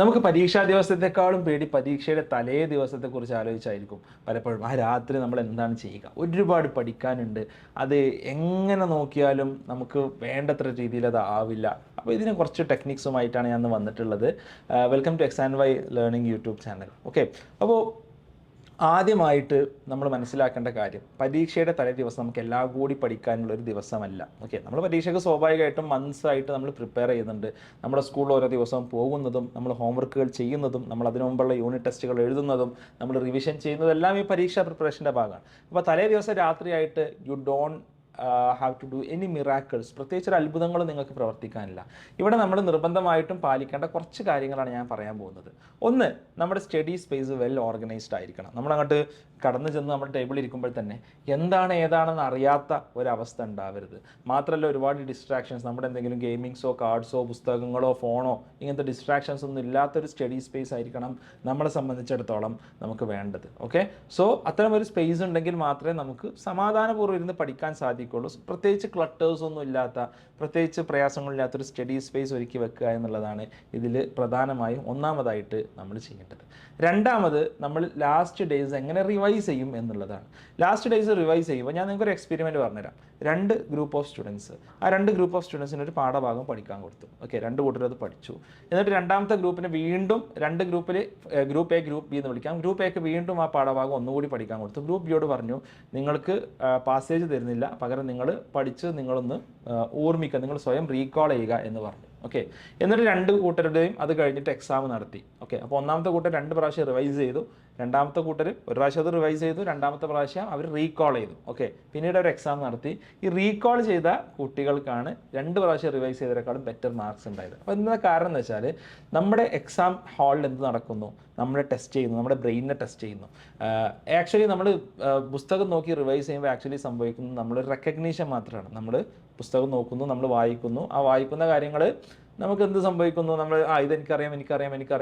നമുക്ക് പരീക്ഷാ ദിവസത്തെക്കാളും പേടി പരീക്ഷയുടെ തലേ ദിവസത്തെക്കുറിച്ച് ആലോചിച്ചായിരിക്കും പലപ്പോഴും. ആ രാത്രി നമ്മൾ എന്താണ് ചെയ്യുക? ഒരുപാട് പഠിക്കാനുണ്ട്. അത് എങ്ങനെ നോക്കിയാലും നമുക്ക് വേണ്ടത്ര രീതിയിൽ അത് ആവില്ല. അപ്പോൾ ഇതിന് കുറച്ച് ടെക്നിക്സുമായിട്ടാണ് ഞാൻ ഇന്ന് വന്നിട്ടുള്ളത്. Welcome to XandY learning YouTube channel. Okay, അപ്പോൾ ആദ്യമായിട്ട് നമ്മൾ മനസ്സിലാക്കേണ്ട കാര്യം, പരീക്ഷയുടെ തലേ ദിവസം നമുക്ക് എല്ലാം കൂടി പഠിക്കാനുള്ള ഒരു ദിവസമല്ല. ഓക്കെ, നമ്മൾ പരീക്ഷയ്ക്ക് സ്വാഭാവികമായിട്ടും മന്ത്സായിട്ട് നമ്മൾ പ്രിപ്പയർ ചെയ്യുന്നുണ്ട്. നമ്മുടെ സ്കൂളിൽ ഓരോ ദിവസവും പോകുന്നതും നമ്മൾ ഹോംവർക്കുകൾ ചെയ്യുന്നതും നമ്മൾ അതിനു മുമ്പുള്ള യൂണിറ്റ് ടെസ്റ്റുകൾ എഴുതുന്നതും നമ്മൾ റിവിഷൻ ചെയ്യുന്നതും എല്ലാം ഈ പരീക്ഷാ പ്രിപ്പറേഷൻ്റെ ഭാഗമാണ്. അപ്പോൾ തലേ ദിവസം രാത്രിയായിട്ട് you don't have to do any miracles, പ്രത്യേകിച്ച് ഒരു അത്ഭുതങ്ങളും നിങ്ങൾക്ക് പ്രവർത്തിക്കാനില്ല. ഇവിടെ നമ്മൾ നിർബന്ധമായിട്ടും പാലിക്കേണ്ട കുറച്ച് കാര്യങ്ങളാണ് ഞാൻ പറയാൻ പോകുന്നത്. ഒന്ന്, നമ്മുടെ സ്റ്റഡി സ്പേസ് വെൽ ഓർഗനൈസ്ഡ് ആയിരിക്കണം. നമ്മളങ്ങോട്ട് കടന്നു ചെന്ന് നമ്മുടെ ടേബിളിൽ ഇരിക്കുമ്പോൾ തന്നെ എന്താണ് ഏതാണെന്ന് അറിയാത്ത ഒരവസ്ഥ ഉണ്ടാവരുത്. മാത്രമല്ല, ഒരുപാട് ഡിസ്ട്രാക്ഷൻസ്, നമ്മുടെ എന്തെങ്കിലും ഗെയിമിങ്സോ കാർഡ്സോ പുസ്തകങ്ങളോ ഫോണോ ഇങ്ങനത്തെ ഡിസ്ട്രാക്ഷൻസ് ഒന്നും ഇല്ലാത്തൊരു സ്റ്റഡി സ്പേസ് ആയിരിക്കണം നമ്മളെ സംബന്ധിച്ചിടത്തോളം നമുക്ക് വേണ്ടത്. ഓക്കെ, സോ അത്തരം ഒരു സ്പേസ് ഉണ്ടെങ്കിൽ മാത്രമേ നമുക്ക് സമാധാനപൂർവ്വം ഇരുന്ന് പഠിക്കാൻ സാധിക്കുള്ളൂ. പ്രത്യേകിച്ച് ക്ലട്ടേഴ്സ് ഒന്നും ഇല്ലാത്ത, പ്രത്യേകിച്ച് പ്രയാസങ്ങളില്ലാത്തൊരു സ്റ്റഡി സ്പേസ് ഒരുക്കി വെക്കുക എന്നുള്ളതാണ് ഇതിൽ പ്രധാനമായും ഒന്നാമതായിട്ട് നമ്മൾ ചെയ്യേണ്ടത്. രണ്ടാമത്, നമ്മൾ ലാസ്റ്റ് ഡേയ്സ് എങ്ങനെ റിവൈസ് ചെയ്യും എന്നുള്ളതാണ്. ലാസ്റ്റ് ഡേയ്സ് റിവൈസ് ചെയ്യുമ്പോൾ ഞാൻ നിങ്ങൾക്ക് ഒരു എക്സ്പെരിമെൻറ്റ് പറഞ്ഞുതരാം. 2 ഗ്രൂപ്പ് ഓഫ് സ്റ്റുഡൻസ്, ആ 2 ഗ്രൂപ്പ് ഓഫ് സ്റ്റുഡൻസിന് ഒരു പാഠഭാഗം പഠിക്കാൻ കൊടുത്തു. ഓക്കെ, 2 കൂട്ടർ അത് പഠിച്ചു. എന്നിട്ട് രണ്ടാമത്തെ ഗ്രൂപ്പിന് വീണ്ടും 2 ഗ്രൂപ്പിൽ ഗ്രൂപ്പ് എ ഗ്രൂപ്പ് ബി എന്ന് വിളിക്കാം. ഗ്രൂപ്പ് എക്ക് വീണ്ടും ആ പാഠഭാഗം ഒന്നുകൂടി പഠിക്കാൻ കൊടുത്തു. ഗ്രൂപ്പ് ബിയോട് പറഞ്ഞു, നിങ്ങൾക്ക് പാസേജ് തരുന്നില്ല, പകരം നിങ്ങൾ പഠിച്ച് നിങ്ങളൊന്ന് ഓർമ്മിക്കുക, നിങ്ങൾ സ്വയം റീകോൾ ചെയ്യുക എന്ന് പറഞ്ഞു. ഓക്കെ, എന്നിട്ട് 2 കൂട്ടരുടെയും അത് കഴിഞ്ഞിട്ട് എക്സാം നടത്തി. ഓക്കെ, അപ്പോൾ ഒന്നാമത്തെ കൂട്ടർ 2 പ്രാവശ്യം റിവൈസ് ചെയ്തു, രണ്ടാമത്തെ കൂട്ടർ ഒരു പ്രാവശ്യം അത് റിവൈസ് ചെയ്തു, രണ്ടാമത്തെ പ്രാവശ്യം അവർ റീകോൾ ചെയ്തു. ഓക്കെ, പിന്നീട് അവർ എക്സാം നടത്തി. ഈ റീകോൾ ചെയ്ത കുട്ടികൾക്കാണ് 2 പ്രാവശ്യം റിവൈസ് ചെയ്തതിനേക്കാളും ബെറ്റർ മാർക്സ് ഉണ്ടായത്. അപ്പോൾ എന്താ കാരണം എന്ന് വെച്ചാൽ, നമ്മുടെ എക്സാം ഹാളിൽ എന്ത് നടക്കുന്നു, നമ്മളെ ടെസ്റ്റ് ചെയ്യുന്നു, നമ്മുടെ ബ്രെയിനിനെ ടെസ്റ്റ് ചെയ്യുന്നു. ആക്ച്വലി നമ്മൾ പുസ്തകം നോക്കി റിവൈസ് ചെയ്യുമ്പോൾ ആക്ച്വലി സംഭവിക്കുന്നത് നമ്മൾ റെക്കഗ്നീഷൻ മാത്രമാണ്. നമ്മൾ പുസ്തകം നോക്കുന്നു, നമ്മൾ വായിക്കുന്നു, ആ വായിക്കുന്ന കാര്യങ്ങൾ നമുക്ക് എന്ത് സംഭവിക്കുന്നു, നമ്മൾ ഇതെനിക്കറിയാം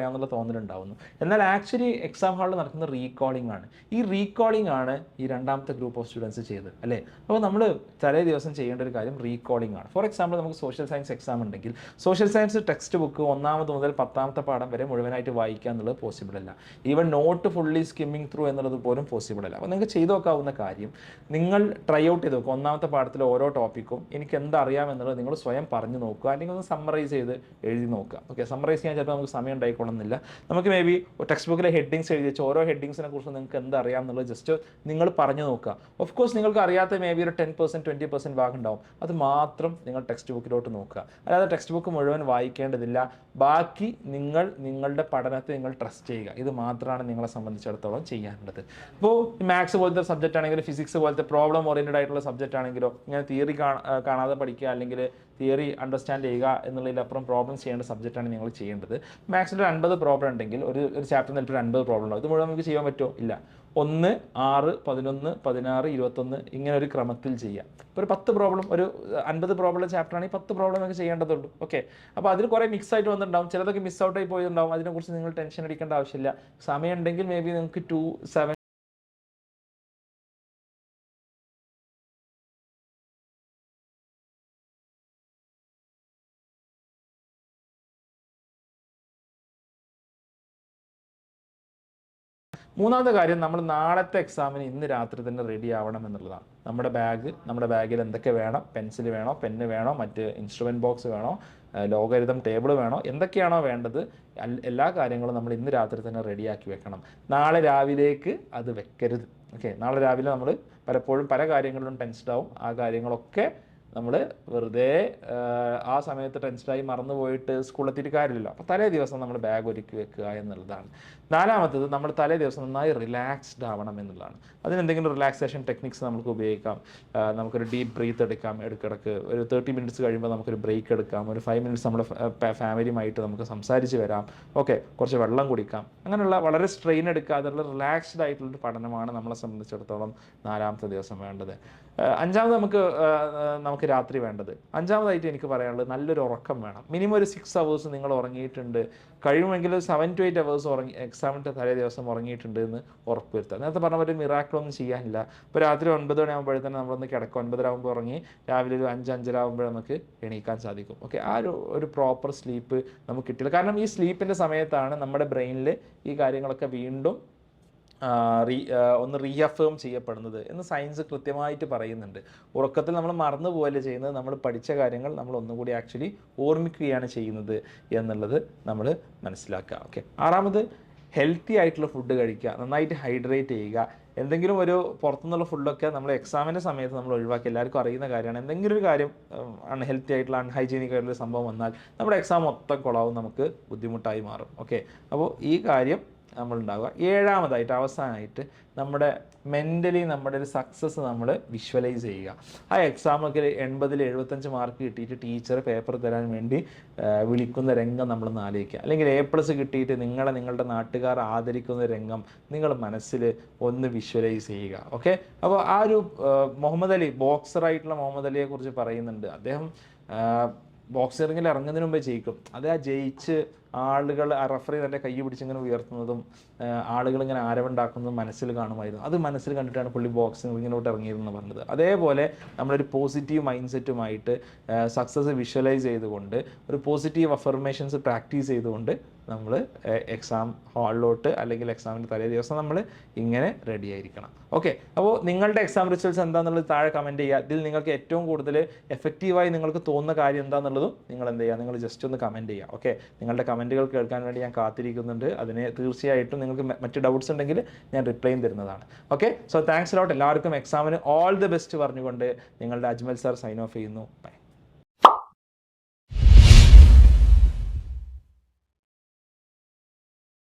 എന്നുള്ള തോന്നലുണ്ടാവുന്നു. എന്നാൽ ആക്ച്വലി എക്സാം ഹാളിൽ നടക്കുന്ന റീകോളിംഗ് ആണ്. ഈ റീകോളിംഗ് ആണ് ഈ രണ്ടാമത്തെ ഗ്രൂപ്പ് ഓഫ് സ്റ്റുഡൻസ് ചെയ്തത്, അല്ലേ? അപ്പോൾ നമ്മൾ തലേ ദിവസം ചെയ്യേണ്ട ഒരു കാര്യം റീകോളിംഗ് ആണ്. ഫോർ എക്സാമ്പിൾ, നമുക്ക് സോഷ്യൽ സയൻസ് എക്സാം ഉണ്ടെങ്കിൽ സോഷ്യൽ സയൻസ് ടെക്സ്റ്റ് ബുക്ക് 1 മുതൽ 10ാമത്തെ പാഠം വരെ മുഴുവനായിട്ട് വായിക്കുക എന്നുള്ളത് പോസിബിൾ അല്ല. Even not fully skimming through എന്നുള്ളത് പോലും പോസിബിൾ അല്ല. അപ്പോൾ നിങ്ങൾക്ക് ചെയ്തു നോക്കാവുന്ന കാര്യം, നിങ്ങൾ ട്രൈ ഔട്ട് ചെയ്ത് നോക്കുക. 1ാമത്തെ പാഠത്തിലെ ഓരോ ടോപ്പിക്കും എനിക്ക് എന്തറിയാം എന്നുള്ളത് നിങ്ങൾ സ്വയം പറഞ്ഞു നോക്കുക, അല്ലെങ്കിൽ ഒന്ന് സമ്മറൈസ് ചെയ്ത് എഴുതി നോക്കുക. ഓക്കെ, സമ്മറൈസ് ചെയ്യാൻ ചിലപ്പോൾ നമുക്ക് സമയം ഉണ്ടായിക്കൊള്ളുന്നില്ല. നമുക്ക് മേ ബി ടെക്സ്റ്റ് ബുക്കിലെ ഹെഡിങ്സ് എഴുതി വെച്ച് ഓരോ ഹെഡിങ്സിനെ കുറിച്ച് നിങ്ങൾക്ക് എന്തറിയാം എന്നുള്ളത് ജസ്റ്റ് നിങ്ങൾ പറഞ്ഞു നോക്കുക. ഓഫ് കോഴ്സ് നിങ്ങൾക്ക് അറിയാത്ത മേ ബി ഒരു 10% 20% ഭാഗം ഉണ്ടാവും, അത് മാത്രം നിങ്ങൾ ടെക്സ്റ്റ് ബുക്കിലോട്ട് നോക്കുക. അല്ലാതെ ടെക്സ്റ്റ് ബുക്ക് മുഴുവൻ വായിക്കേണ്ടതില്ല. ബാക്കി നിങ്ങളുടെ പഠനത്തെ നിങ്ങൾ ട്രസ്റ്റ് ചെയ്യുക. ഇത് മാത്രമാണ് നിങ്ങളെ സംബന്ധിച്ചിടത്തോളം ചെയ്യാനുള്ളത്. ഇപ്പോൾ മാത്സ് പോലത്തെ സബ്ജക്റ്റ് ആണെങ്കിലോ, ഫിസിക്സ് പോലത്തെ പ്രോബ്ലം ഓറിയൻറ്റഡ് ആയിട്ടുള്ള സബ്ജക്റ്റ് ആണെങ്കിലോ, ഇങ്ങനെ തിയറി കാണാതെ പഠിക്കുക, അല്ലെങ്കിൽ തിയറി അണ്ടർസ്റ്റാൻഡ് ചെയ്യുക എന്നുള്ളതിലപ്പുറം പ്രോബ്ലംസ് ചെയ്യേണ്ട സബ്ജക്റ്റാണ് നിങ്ങൾ ചെയ്യേണ്ടത്. മാത്സിൽ 50 പ്രോബ്ലം ഉണ്ടെങ്കിൽ ഒരു ചാപ്റ്റർ നിലപ്പോൾ 50 പ്രോബ്ലം ഉണ്ടാവും. ഇത് മുഴുവൻ നമുക്ക് ചെയ്യാൻ പറ്റുമോ? ഇല്ല. 1, 6, 11, 16, 21 ഇങ്ങനെ ഒരു ക്രമത്തിൽ ചെയ്യാം. ഇപ്പോൾ ഒരു 10 പ്രോബ്ലം, ഒരു 50 പ്രോബ്ലം ചാപ്റ്റർ ആണെങ്കിൽ 10 പ്രോബ്ലം നമുക്ക് ചെയ്യേണ്ടതുള്ളൂ. ഓക്കെ, അപ്പോൾ അതിൽ കുറേ മിക്സ് ആയിട്ട് വന്നിട്ടുണ്ടാവും, ചിലതൊക്കെ മിസ് ഔട്ടായി പോയിട്ടുണ്ടാവും. അതിനെക്കുറിച്ച് നിങ്ങൾ ടെൻഷൻ അടിക്കേണ്ട ആവശ്യമില്ല. സമയം ഉണ്ടെങ്കിൽ മേ ബി നിങ്ങൾക്ക് 2, 7 മൂന്നാമത്തെ കാര്യം, നമ്മൾ നാളത്തെ എക്സാമിന് ഇന്ന് രാത്രി തന്നെ റെഡി ആവണം എന്നുള്ളതാണ്. നമ്മുടെ ബാഗിൽ എന്തൊക്കെ വേണം, പെൻസിൽ വേണോ, പെന്ന് വേണോ, മറ്റ് ഇൻസ്ട്രുമെൻറ്റ് ബോക്സ് വേണോ, ലോഗരിതം ടേബിൾ വേണോ, എന്തൊക്കെയാണോ വേണ്ടത് എല്ലാ കാര്യങ്ങളും നമ്മൾ ഇന്ന് രാത്രി തന്നെ റെഡിയാക്കി വെക്കണം. നാളെ രാവിലേക്ക് അത് വെക്കരുത്. ഓക്കെ, നാളെ രാവിലെ നമ്മൾ പലപ്പോഴും പല കാര്യങ്ങളിലും ടെൻസ്ഡ് ആവും. ആ കാര്യങ്ങളൊക്കെ നമ്മൾ വെറുതെ ആ സമയത്ത് ടെൻഷനായി മറന്നു പോയിട്ട് സ്കൂളിലെത്തിയിട്ട് കാര്യമില്ലല്ലോ. അപ്പോൾ തലേ ദിവസം നമ്മൾ ബാഗ് ഒരുക്കി വെക്കുക എന്നുള്ളതാണ്. നാലാമത്തത്, നമ്മൾ തലേ ദിവസം നന്നായി റിലാക്സ്ഡ് ആവണം എന്നുള്ളതാണ്. അതിനെന്തെങ്കിലും റിലാക്സേഷൻ ടെക്നിക്സ് നമുക്ക് ഉപയോഗിക്കാം. നമുക്കൊരു ഡീപ്പ് ബ്രീത്ത് എടുക്കാം, ഇടയ്ക്കിടയ്ക്ക് ഒരു 30 മിനിറ്റ്സ് കഴിയുമ്പോൾ നമുക്കൊരു ബ്രേക്ക് എടുക്കാം. ഒരു 5 മിനിറ്റ്സ് നമ്മുടെ ഫാമിലിയുമായിട്ട് നമുക്ക് സംസാരിച്ച് വരാം. ഓക്കെ, കുറച്ച് വെള്ളം കുടിക്കാം. അങ്ങനെയുള്ള വളരെ സ്ട്രെയിൻ എടുക്കാതെയുള്ള റിലാക്സ്ഡ് ആയിട്ടുള്ളൊരു പഠനമാണ് നമ്മളെ സംബന്ധിച്ചിടത്തോളം 4ാമത്തെ ദിവസം വേണ്ടത്. 5ാമത് നമുക്ക് നമുക്ക് രാത്രി വേണ്ടത്. അഞ്ചാമതായിട്ട് എനിക്ക് പറയാനുള്ളത് നല്ലൊരു ഉറക്കം വേണം. മിനിമം ഒരു 6 hours നിങ്ങൾ ഉറങ്ങിയിട്ടുണ്ട്, കഴിയുമെങ്കിൽ 7 to 8 hours എക്സാമിൻ്റെ തലേ ദിവസം ഉറങ്ങിയിട്ടുണ്ട് എന്ന് ഉറപ്പുവരുത്തുക. നേരത്തെ പറഞ്ഞ പോലെ മിറാക്കിളൊന്നും ചെയ്യാനില്ല. ഇപ്പോൾ രാത്രി 9 മണിയാകുമ്പോഴത്തേനും നമ്മളൊന്ന് കിടക്കും, 9 ആകുമ്പോൾ ഉറങ്ങി രാവിലെ ഒരു 5-5:30 ആകുമ്പോൾ നമുക്ക് എണീക്കാൻ സാധിക്കും. ഓക്കെ, ആ ഒരു പ്രോപ്പർ സ്ലീപ്പ് നമുക്ക് കിട്ടില്ല. കാരണം ഈ സ്ലീപ്പിൻ്റെ സമയത്താണ് നമ്മുടെ ബ്രെയിനിൽ ഈ കാര്യങ്ങളൊക്കെ വീണ്ടും ഒന്ന് റീഅഫേം ചെയ്യപ്പെടുന്നത് എന്ന് സയൻസ് കൃത്യമായിട്ട് പറയുന്നുണ്ട്. ഉറക്കത്തിൽ നമ്മൾ മറന്നു പോവല്ലേ ചെയ്യുന്നത്, നമ്മൾ പഠിച്ച കാര്യങ്ങൾ നമ്മൾ ഒന്നുകൂടി ആക്ച്വലി ഓർമ്മിക്കുകയാണ് ചെയ്യുന്നത് എന്നുള്ളത് നമ്മൾ മനസ്സിലാക്കുക. ഓക്കെ, ആറാമത് ഹെൽത്തി ആയിട്ടുള്ള ഫുഡ് കഴിക്കുക, നന്നായിട്ട് ഹൈഡ്രേറ്റ് ചെയ്യുക. എന്തെങ്കിലും ഒരു പുറത്തുനിന്നുള്ള ഫുഡൊക്കെ നമ്മൾ എക്സാമിൻ്റെ സമയത്ത് നമ്മൾ ഒഴിവാക്കി, എല്ലാവർക്കും അറിയുന്ന കാര്യമാണ്. എന്തെങ്കിലും ഒരു കാര്യം അൺഹെൽത്തി ആയിട്ടുള്ള അൺഹൈജീനിക് ആയിട്ടുള്ള സംഭവം വന്നാൽ നമ്മുടെ എക്സാം മൊത്തം കൊളാവും, നമുക്ക് ബുദ്ധിമുട്ടായി മാറും. ഓക്കെ, അപ്പോൾ ഈ കാര്യം നമ്മളുണ്ടാവുക. ഏഴാമതായിട്ട് അവസാനമായിട്ട് നമ്മുടെ മെൻ്റലി നമ്മുടെ ഒരു സക്സസ് നമ്മൾ വിഷ്വലൈസ് ചെയ്യുക. ആ എക്സാമൊക്കെ 80-75 മാർക്ക് കിട്ടിയിട്ട് ടീച്ചർ പേപ്പർ തരാൻ വേണ്ടി വിളിക്കുന്ന രംഗം നമ്മളൊന്ന് ആലോചിക്കുക. അല്ലെങ്കിൽ A+ കിട്ടിയിട്ട് നിങ്ങളുടെ നാട്ടുകാർ ആദരിക്കുന്ന രംഗം നിങ്ങൾ മനസ്സിൽ ഒന്ന് വിഷ്വലൈസ് ചെയ്യുക. ഓക്കെ, അപ്പോൾ ആ ഒരു മുഹമ്മദ് അലി, ബോക്സറായിട്ടുള്ള മുഹമ്മദ് അലിയെ കുറിച്ച് പറയുന്നുണ്ട്. അദ്ദേഹം ബോക്സിങ്ങിൽ ഇറങ്ങുന്നതിന് മുമ്പേ ജയിക്കും. അത് ആ ജയിച്ച് ആളുകൾ റഫറി തൻ്റെ കൈ പിടിച്ചിങ്ങനെ ഉയർത്തുന്നതും ആളുകൾ ഇങ്ങനെ ആരവുണ്ടാക്കുന്നതും മനസ്സിൽ കാണുമായിരുന്നു. അത് മനസ്സിൽ കണ്ടിട്ടാണ് പുള്ളി ബോക്സിംഗ് റിങ്ങിലോട്ട് ഇറങ്ങിയതെന്ന് പറഞ്ഞത്. അതേപോലെ നമ്മളൊരു പോസിറ്റീവ് മൈൻഡ് സെറ്റുമായിട്ട് സക്സസ് വിഷ്വലൈസ് ചെയ്തുകൊണ്ട് ഒരു പോസിറ്റീവ് അഫർമേഷൻസ് പ്രാക്ടീസ് ചെയ്തുകൊണ്ട് നമ്മൾ എക്സാം ഹാളിലോട്ട് അല്ലെങ്കിൽ എക്സാമിൻ്റെ തലേ ദിവസം നമ്മൾ ഇങ്ങനെ റെഡി ആയിരിക്കണം. ഓക്കെ, അപ്പോൾ നിങ്ങളുടെ എക്സാം റിസൾട്ട്സ് എന്താണെന്നുള്ളത് താഴെ കമൻറ്റ് ചെയ്യുക. ഇതിൽ നിങ്ങൾക്ക് ഏറ്റവും കൂടുതൽ എഫക്റ്റീവായി നിങ്ങൾക്ക് തോന്നുന്ന കാര്യം എന്താണെന്നുള്ളതും നിങ്ങൾ എന്ത് ചെയ്യുക, നിങ്ങൾ ജസ്റ്റ് ഒന്ന് കമൻറ്റ് ചെയ്യുക. ഓക്കെ, നിങ്ങളുടെ കമൻറ്റുകൾ കേൾക്കാൻ വേണ്ടി ഞാൻ കാത്തിരിക്കുന്നുണ്ട്. അതിന് തീർച്ചയായിട്ടും നിങ്ങൾക്ക് മറ്റ് ഡൗട്ട്സ് ഉണ്ടെങ്കിൽ ഞാൻ റിപ്ലൈയും തരുന്നതാണ്. Okay, so thanks lot. എല്ലാവർക്കും എക്സാമിന് ഓൾ ദി ബെസ്റ്റ് പറഞ്ഞുകൊണ്ട് നിങ്ങളുടെ അജ്മൽ സാർ സൈൻ ഓഫ് ചെയ്യുന്നു. ബൈ.